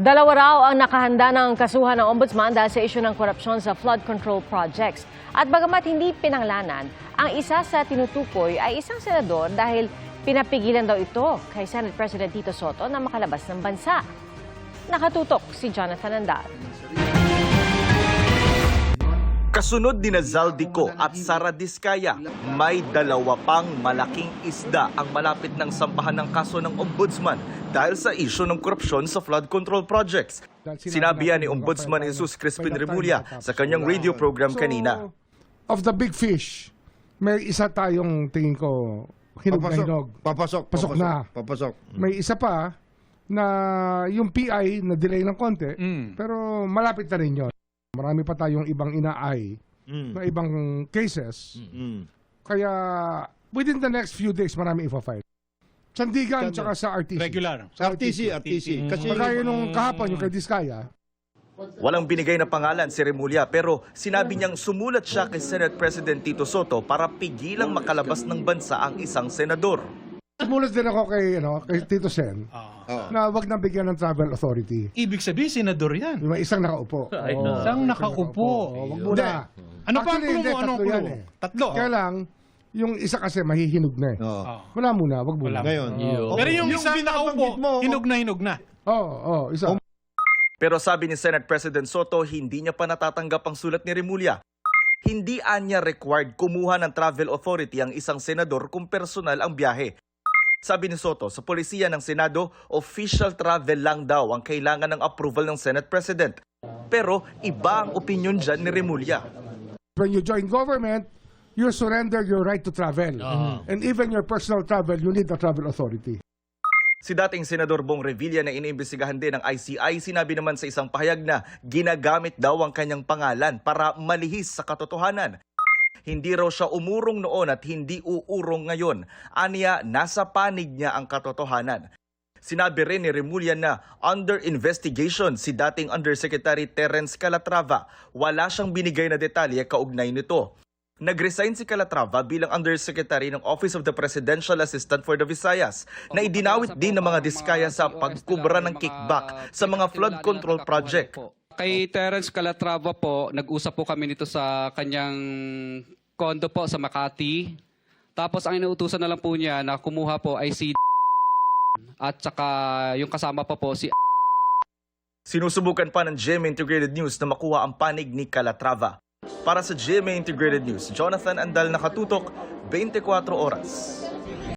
Dalawa raw ang nakahanda ng kasuhan ng ombudsman dahil sa isyu ng korupsyon sa flood control projects. At bagamat hindi pinanglanan, ang isa sa tinutukoy ay isang senador dahil pinapigilan daw ito kay Senate President Tito Soto na makalabas ng bansa. Nakatutok si Jonathan Andal. Kasunod ni Zaldico at Sara Diskaya, may dalawa pang malaking isda ang malapit ng sampahan ng kaso ng ombudsman dahil sa isyu ng korupsyon sa flood control projects. Sinabi yan ni Ombudsman Jesus Crispin Remulla sa kanyang radio program kanina. Of the big fish, may isa tayong tingin ko hinog na hinog. Pasok na. May isa pa na yung PI na delay ng konti, pero malapit na rin yun. Marami pa tayong ibang inaay na ibang cases. Kaya within the next few days, marami ipa-file. Sandigan tsaka sa RTC. Regular. Sa RTC. Kasi Kaya nung kahapon, yung kay Diskaya. Walang binigay na pangalan si Remulla pero sinabi niyang sumulat siya kay Senate President Tito Soto para pigilang makalabas ng bansa ang isang senador. Sumulat din ako kay Tito Sen na wag nang bigyan ng travel authority. Ibig sabihin, senador yan. Yung may isang nakaupo. Isang nakaupo. Wag muna. Ano pa ang Actually, clue mo? Ano ang tatlo clue yan mo? eh. Tatlo. Kaya lang, yung isa kasi mahihinog na eh. Wala muna, wag muna. ngayon. Pero yung isang nakaupo, hinog na. Oo, isa. Pero sabi ni Senate President Soto, hindi niya pa natatanggap ang sulat ni Remulla. Hindi anya required kumuha ng travel authority ang isang senador kung personal ang biyahe. Sabi ni Soto, sa polisiya ng Senado, official travel lang daw ang kailangan ng approval ng Senate President. Pero iba ang opinion dyan ni Remulla. When you join government, you surrender your right to travel. And even your personal travel, you need a travel authority. Si dating Senador Bong Revilla na iniimbestigahan din ng ICI, sinabi naman sa isang pahayag na ginagamit daw ang kanyang pangalan para malihis sa katotohanan. Hindi raw siya umurong noon at hindi uurong ngayon. Aniya, nasa panig niya ang katotohanan. Sinabi rin ni Remulla na under investigation si dating Undersecretary Terence Calatrava. Wala siyang binigay na detalye kaugnay nito. Nag-resign si Calatrava bilang Undersecretary ng Office of the Presidential Assistant for the Visayas na idinawit din ng mga Diskaya sa pagkubra ng kickback sa mga flood control project. Kay Terence Calatrava po, nag-usap po kami nito sa kanyang kondo po sa Makati. Tapos ang inuutusan na lang po niya na kumuha po ay si at saka yung kasama pa po si Sinusubukan pa ng GMA Integrated News na makuha ang panig ni Calatrava. Para sa GMA Integrated News, Jonathan Andal, nakatutok, 24 oras.